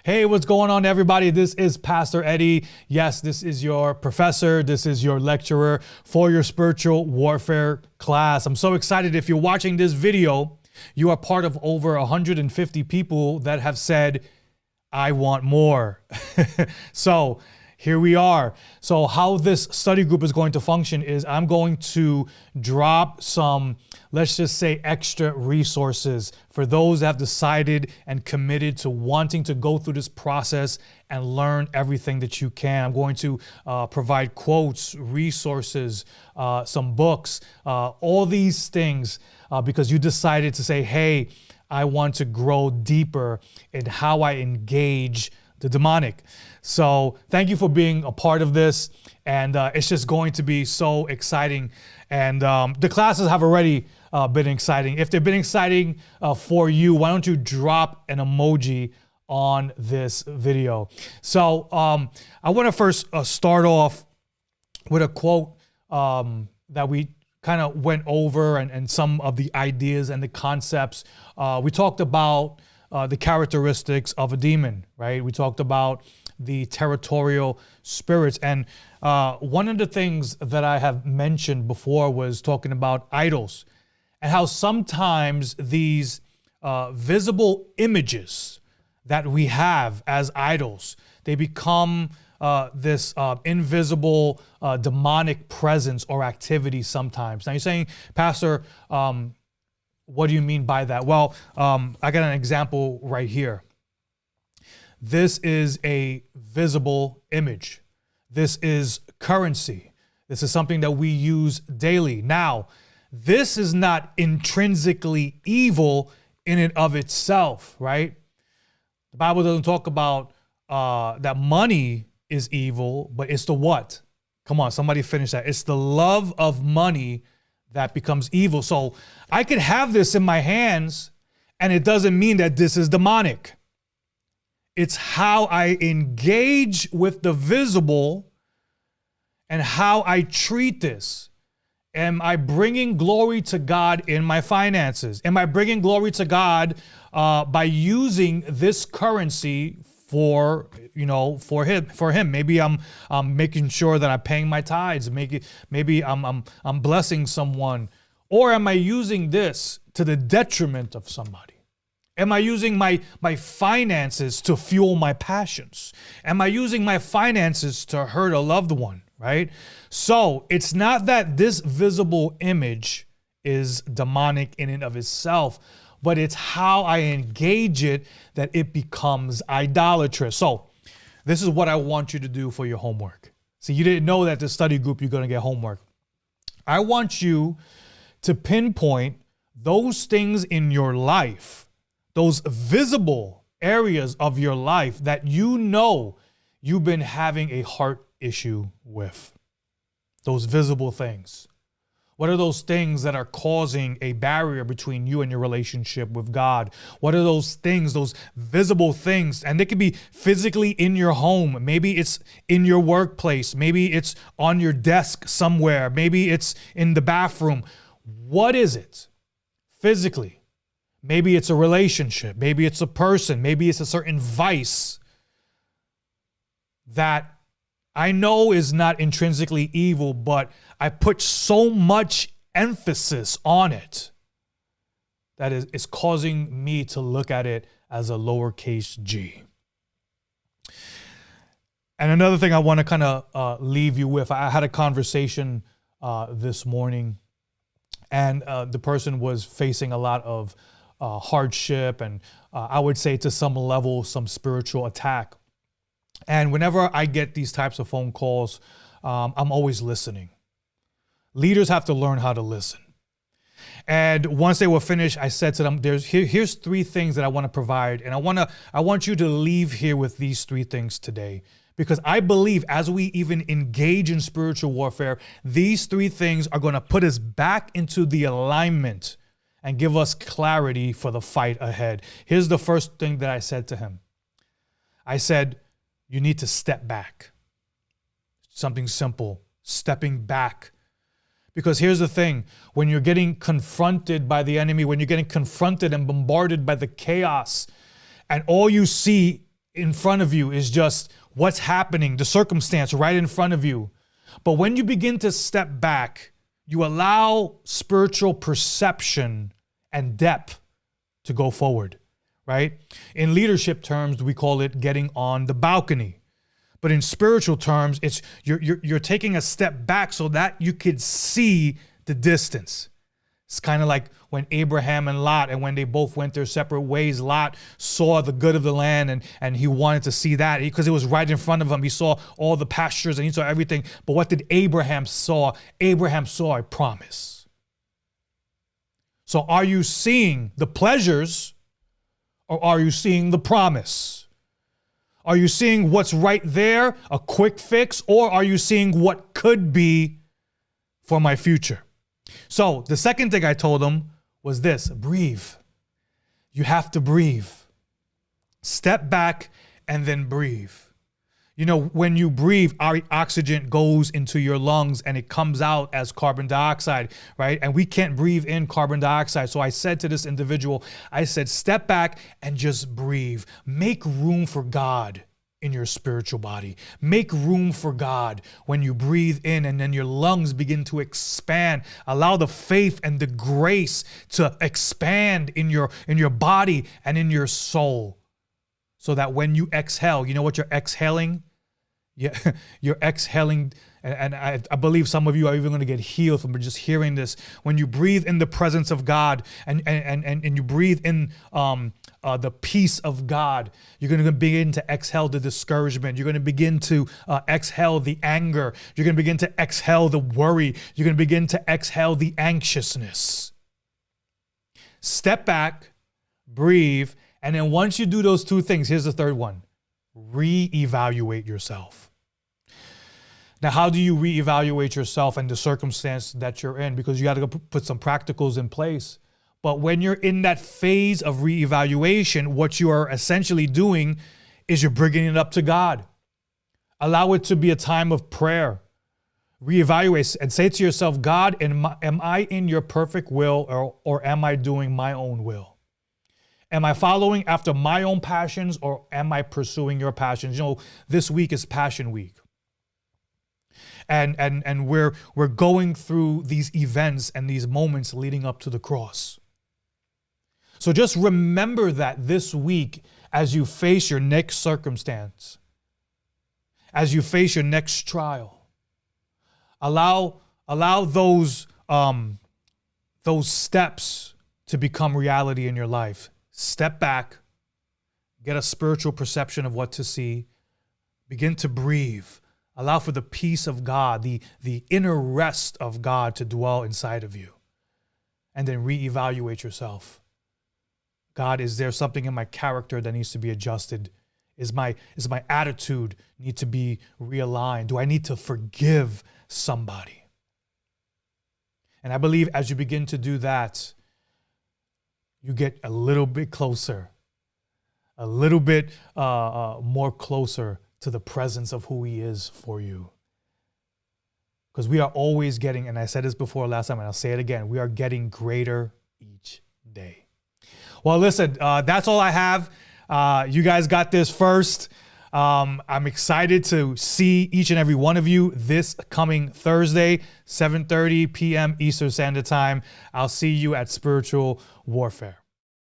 Hey, what's going on, everybody? This is Pastor Eddie. Yes, this is your professor. This is your lecturer for your spiritual warfare class. I'm so excited. If you're watching this video, you are part of over 150 people that have said, I want more. So here we are. So how this study group is going to function is I'm going to drop some, let's just say, extra resources for those that have decided and committed to wanting to go through this process and learn everything that you can. I'm going to provide quotes, resources, some books, all these things because you decided to say, hey, I want to grow deeper in how I engage the demonic. So thank you for being a part of this. And it's just going to be so exciting. And the classes have already been exciting. If they've been exciting for you, why don't you drop an emoji on this video? So I want to first start off with a quote that we kind of went over and some of the ideas and the concepts. We talked about the characteristics of a demon, right? We talked about the territorial spirits. And one of the things that I have mentioned before was talking about idols and how sometimes these visible images that we have as idols, they become this invisible demonic presence or activity sometimes. Now you're saying, Pastor, what do you mean by that? Well, I got an example right here. This is a visible image. This is currency. This is something that we use daily. Now, this is not intrinsically evil in and of itself, right? The Bible doesn't talk about that money is evil, but it's the what? Come on, somebody finish that. It's the love of money that becomes evil. So I could have this in my hands and it doesn't mean that this is demonic. It's how I engage with the visible and how I treat this. Am I bringing glory to God in my finances? Am I bringing glory to God by using this currency for him? Maybe I'm making sure that I'm paying my tithes. Maybe I'm blessing someone. Or am I using this to the detriment of somebody? Am I using my finances to fuel my passions? Am I using my finances to hurt a loved one, right? So it's not that this visible image is demonic in and of itself, but it's how I engage it that it becomes idolatrous. So this is what I want you to do for your homework. See, you didn't know that the study group, you're going to get homework. I want you to pinpoint those things in your life, those visible areas of your life that you know you've been having a heart issue with. Those visible things. What are those things that are causing a barrier between you and your relationship with God? What are those things, those visible things? And they could be physically in your home. Maybe it's in your workplace. Maybe it's on your desk somewhere. Maybe it's in the bathroom. What is it physically? Maybe it's a relationship. Maybe it's a person. Maybe it's a certain vice that I know is not intrinsically evil, but I put so much emphasis on it that is causing me to look at it as a lowercase g. And another thing I want to kind of leave you with, I had a conversation this morning, and the person was facing a lot of hardship and I would say to some level, some spiritual attack. And whenever I get these types of phone calls, I'm always listening. Leaders have to learn how to listen. And once they were finished, I said to them, here's three things that I want to provide. And I want you to leave here with these three things today. Because I believe as we even engage in spiritual warfare, these three things are going to put us back into the alignment and give us clarity for the fight ahead. Here's the first thing that I said to him. I said, you need to step back. Something simple, stepping back. Because here's the thing, when you're getting confronted by the enemy, when you're getting confronted and bombarded by the chaos, and all you see in front of you is just what's happening, the circumstance right in front of you. But when you begin to step back, you allow spiritual perception and depth to go forward, right? In leadership terms, we call it getting on the balcony. But in spiritual terms, it's you're taking a step back so that you could see the distance. It's kind of like when Abraham and Lot, and when they both went their separate ways, Lot saw the good of the land and he wanted to see that because it was right in front of him. He saw all the pastures and he saw everything. But what did Abraham saw? Abraham saw a promise. So are you seeing the pleasures or are you seeing the promise? Are you seeing what's right there, a quick fix, or are you seeing what could be for my future? So the second thing I told him was this: breathe. You have to breathe. Step back and then breathe. You know, when you breathe, our oxygen goes into your lungs and it comes out as carbon dioxide, right? And we can't breathe in carbon dioxide. So I said to this individual, I said, step back and just breathe. Make room for God in your spiritual body. Make room for God when you breathe in and then your lungs begin to expand. Allow the faith and the grace to expand in your body and in your soul. So that when you exhale, you know what you're exhaling? Yeah, you're exhaling, and I believe some of you are even going to get healed from just hearing this. When you breathe in the presence of God and you breathe in the peace of God, you're going to begin to exhale the discouragement. You're going to begin to exhale the anger. You're going to begin to exhale the worry. You're going to begin to exhale the anxiousness. Step back, breathe, and then once you do those two things, here's the third one: reevaluate yourself. Now, how do you reevaluate yourself and the circumstance that you're in? Because you got to go put some practicals in place. But when you're in that phase of reevaluation, what you are essentially doing is you're bringing it up to God. Allow it to be a time of prayer. Reevaluate and say to yourself, God, am I in your perfect will or am I doing my own will? Am I following after my own passions or am I pursuing your passions? You know, this week is Passion Week. And we're going through these events and these moments leading up to the cross. So just remember that this week as you face your next circumstance, as you face your next trial, allow those steps to become reality in your life. Step back, get a spiritual perception of what to see, begin to breathe, allow for the peace of God, the inner rest of God to dwell inside of you, and then reevaluate yourself. God, is there something in my character that needs to be adjusted? Is my attitude need to be realigned? Do I need to forgive somebody? And I believe as you begin to do that, you get a little bit closer, a little bit more closer to the presence of who He is for you. Because we are always getting, and I said this before last time, and I'll say it again, we are getting greater each day. Well, listen, that's all I have. You guys got this first. I'm excited to see each and every one of you this coming Thursday, 7:30 p.m. Eastern Standard Time. I'll see you at Spiritual Warfare.